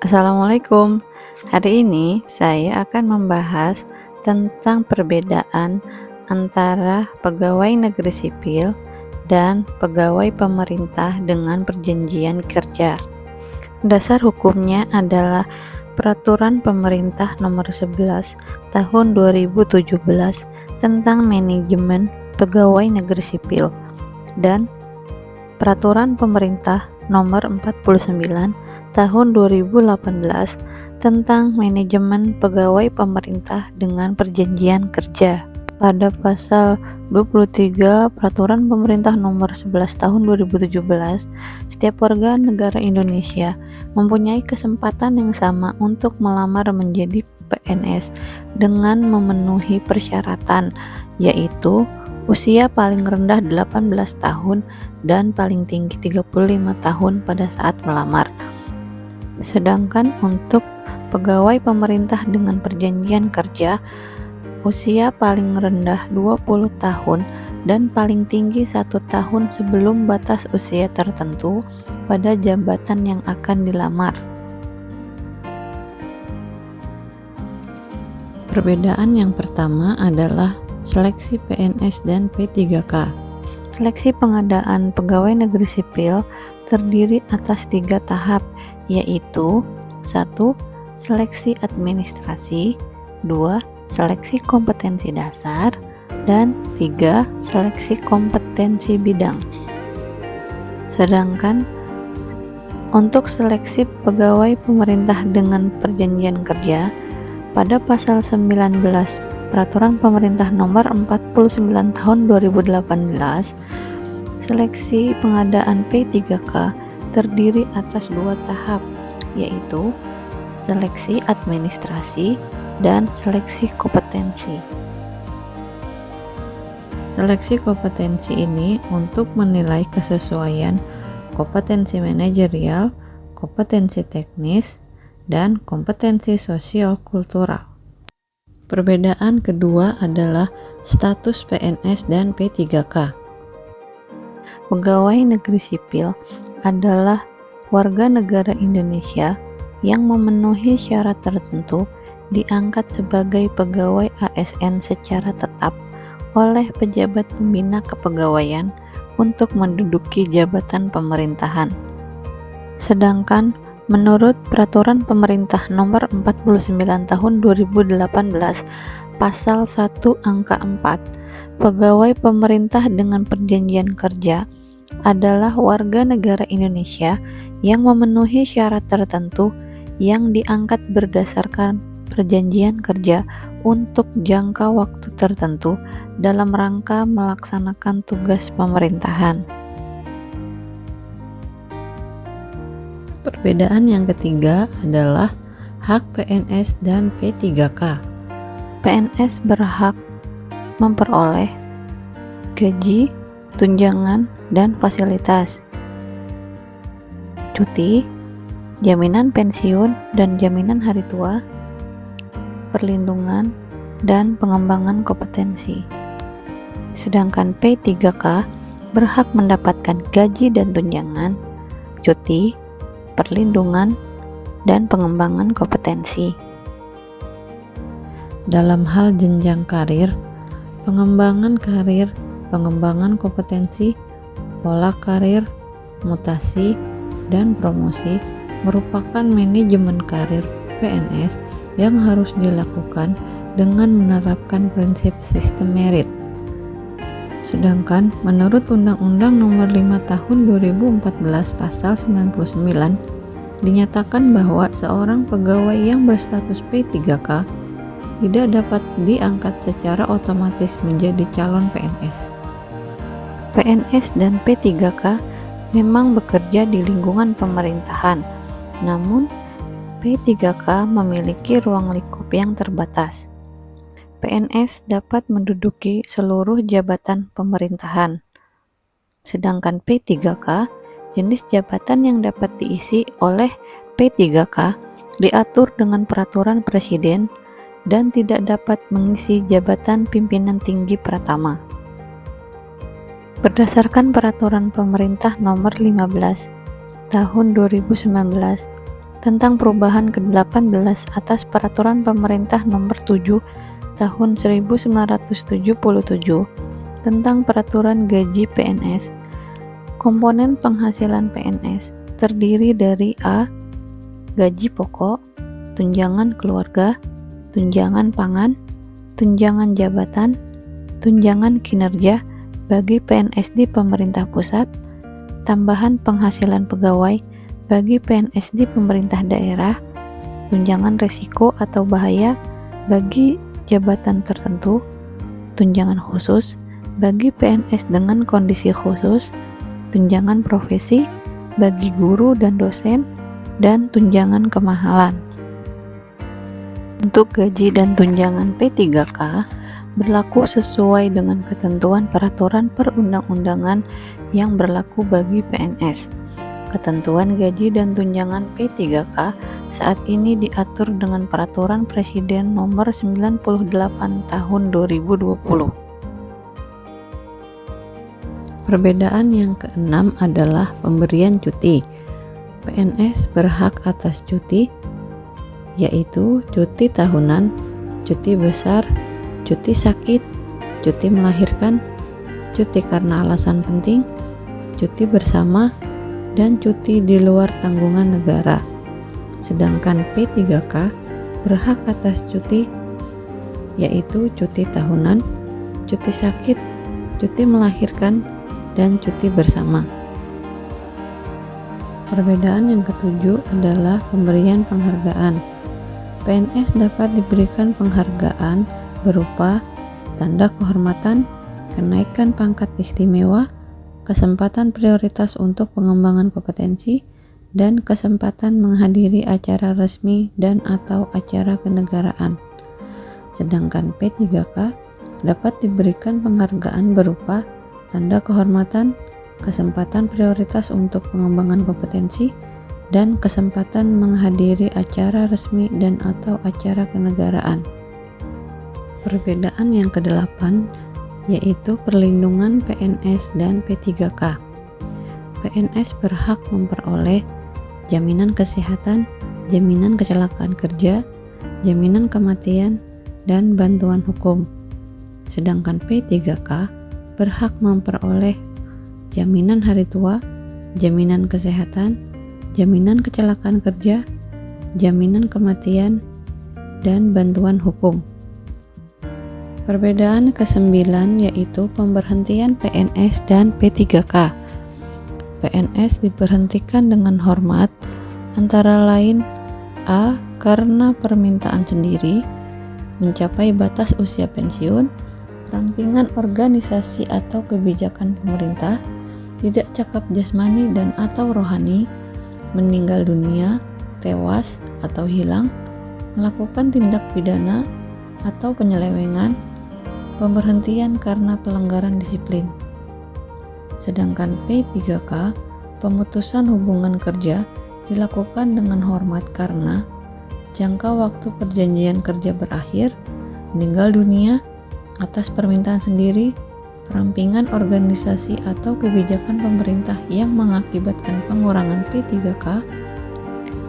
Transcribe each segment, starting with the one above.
Assalamualaikum. Hari ini saya akan membahas tentang perbedaan antara pegawai negeri sipil dan pegawai pemerintah dengan perjanjian kerja. Dasar hukumnya adalah Peraturan Pemerintah Nomor 11 Tahun 2017 tentang manajemen pegawai negeri sipil dan Peraturan Pemerintah Nomor 49 Tahun 2018 tentang manajemen pegawai pemerintah dengan perjanjian kerja. Pada pasal 23 Peraturan Pemerintah Nomor 11 Tahun 2017, setiap warga negara Indonesia mempunyai kesempatan yang sama untuk melamar menjadi PNS dengan memenuhi persyaratan, yaitu usia paling rendah 18 tahun dan paling tinggi 35 tahun pada saat melamar. Sedangkan untuk pegawai pemerintah dengan perjanjian kerja, usia paling rendah 20 tahun dan paling tinggi 1 tahun sebelum batas usia tertentu pada jabatan yang akan dilamar. Perbedaan yang pertama adalah seleksi PNS dan P3K. Seleksi pengadaan pegawai negeri sipil terdiri atas 3 tahap, yaitu 1. Seleksi administrasi, 2. Seleksi kompetensi dasar, dan 3. Seleksi kompetensi bidang. Sedangkan untuk seleksi pegawai pemerintah dengan perjanjian kerja, pada pasal 19 Peraturan Pemerintah Nomor 49 Tahun 2018, seleksi pengadaan P3K terdiri atas 2 tahap, yaitu seleksi administrasi dan seleksi kompetensi. Seleksi kompetensi ini untuk menilai kesesuaian kompetensi manajerial, kompetensi teknis, dan kompetensi sosial kultural. Perbedaan kedua adalah status PNS dan P3K. Pegawai negeri sipil adalah warga negara Indonesia yang memenuhi syarat tertentu diangkat sebagai pegawai ASN secara tetap oleh pejabat pembina kepegawaian untuk menduduki jabatan pemerintahan. Sedangkan menurut Peraturan Pemerintah Nomor 49 Tahun 2018 Pasal 1 Angka 4, pegawai pemerintah dengan perjanjian kerja adalah warga negara Indonesia yang memenuhi syarat tertentu yang diangkat berdasarkan perjanjian kerja untuk jangka waktu tertentu dalam rangka melaksanakan tugas pemerintahan. Perbedaan yang ketiga adalah hak PNS dan P3K. PNS berhak memperoleh gaji, tunjangan, dan fasilitas, cuti, jaminan pensiun dan jaminan hari tua, perlindungan, dan pengembangan kompetensi. Sedangkan P3K berhak mendapatkan gaji dan tunjangan, cuti, perlindungan, dan pengembangan kompetensi. Dalam hal jenjang karir, pengembangan karir, pengembangan kompetensi, pola karir, mutasi, dan promosi merupakan manajemen karir PNS yang harus dilakukan dengan menerapkan prinsip sistem merit. Sedangkan menurut Undang-Undang Nomor 5 Tahun 2014 Pasal 99 dinyatakan bahwa seorang pegawai yang berstatus P3K tidak dapat diangkat secara otomatis menjadi calon PNS. PNS dan P3K memang bekerja di lingkungan pemerintahan, namun P3K memiliki ruang lingkup yang terbatas. PNS dapat menduduki seluruh jabatan pemerintahan, sedangkan P3K, jenis jabatan yang dapat diisi oleh P3K diatur dengan peraturan presiden dan tidak dapat mengisi jabatan pimpinan tinggi pratama. Berdasarkan Peraturan Pemerintah Nomor 15 Tahun 2019 tentang perubahan ke-18 atas Peraturan Pemerintah Nomor 7 Tahun 1977 tentang Peraturan Gaji PNS. Komponen penghasilan PNS terdiri dari A. Gaji pokok, tunjangan keluarga, tunjangan pangan, tunjangan jabatan, tunjangan kinerja bagi PNS di pemerintah pusat, tambahan penghasilan pegawai bagi PNS di pemerintah daerah, tunjangan risiko atau bahaya bagi jabatan tertentu, tunjangan khusus bagi PNS dengan kondisi khusus, tunjangan profesi bagi guru dan dosen, dan tunjangan kemahalan. Untuk gaji dan tunjangan P3K berlaku sesuai dengan ketentuan peraturan perundang-undangan yang berlaku bagi PNS. Ketentuan gaji dan tunjangan P3K saat ini diatur dengan Peraturan Presiden Nomor 98 Tahun 2020. Perbedaan yang keenam adalah pemberian cuti. PNS berhak atas cuti, yaitu cuti tahunan, cuti besar, cuti sakit, cuti melahirkan, cuti karena alasan penting, cuti bersama, dan cuti di luar tanggungan negara. Sedangkan P3K berhak atas cuti, yaitu cuti tahunan, cuti sakit, cuti melahirkan, dan cuti bersama. Perbedaan yang ketujuh adalah pemberian penghargaan. PNS dapat diberikan penghargaan berupa tanda kehormatan, kenaikan pangkat istimewa, kesempatan prioritas untuk pengembangan kompetensi, dan kesempatan menghadiri acara resmi dan atau acara kenegaraan. Sedangkan P3K dapat diberikan penghargaan berupa tanda kehormatan, kesempatan prioritas untuk pengembangan kompetensi, dan kesempatan menghadiri acara resmi dan atau acara kenegaraan. Perbedaan yang kedelapan yaitu perlindungan PNS dan P3K. PNS berhak memperoleh jaminan kesehatan, jaminan kecelakaan kerja, jaminan kematian, dan bantuan hukum. Sedangkan P3K berhak memperoleh jaminan hari tua, jaminan kesehatan, jaminan kecelakaan kerja, jaminan kematian, dan bantuan hukum. Perbedaan ke-9 yaitu pemberhentian PNS dan P3K. PNS diberhentikan dengan hormat antara lain A. Karena permintaan sendiri, mencapai batas usia pensiun, rampingan organisasi atau kebijakan pemerintah, tidak cakap jasmani dan atau rohani, meninggal dunia, tewas atau hilang, melakukan tindak pidana atau penyelewengan, pemberhentian karena pelanggaran disiplin. Sedangkan P3K, pemutusan hubungan kerja dilakukan dengan hormat karena jangka waktu perjanjian kerja berakhir, meninggal dunia, atas permintaan sendiri, perampingan organisasi atau kebijakan pemerintah yang mengakibatkan pengurangan P3K,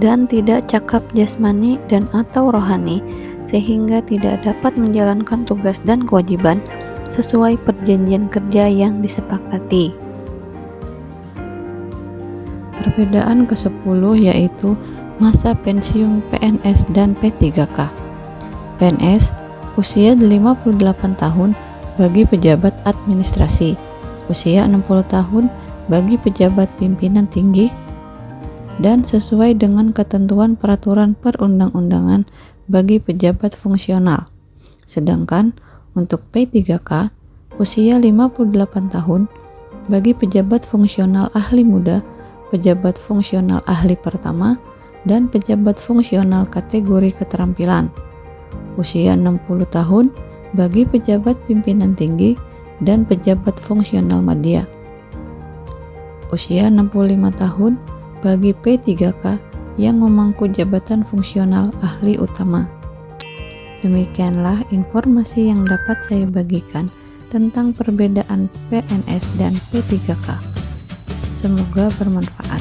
dan tidak cakap jasmani dan atau rohani sehingga tidak dapat menjalankan tugas dan kewajiban sesuai perjanjian kerja yang disepakati. Perbedaan ke-10 yaitu masa pensiun PNS dan P3K. PNS usia 58 tahun bagi pejabat administrasi, usia 60 tahun bagi pejabat pimpinan tinggi, dan sesuai dengan ketentuan peraturan perundang-undangan bagi pejabat fungsional. Sedangkan untuk P3K usia 58 tahun bagi pejabat fungsional ahli muda, pejabat fungsional ahli pertama, dan pejabat fungsional kategori keterampilan. Usia 60 tahun bagi pejabat pimpinan tinggi dan pejabat fungsional madya. Usia 65 tahun bagi P3K yang memangku jabatan fungsional ahli utama. Demikianlah informasi yang dapat saya bagikan tentang perbedaan PNS dan P3K. Semoga bermanfaat.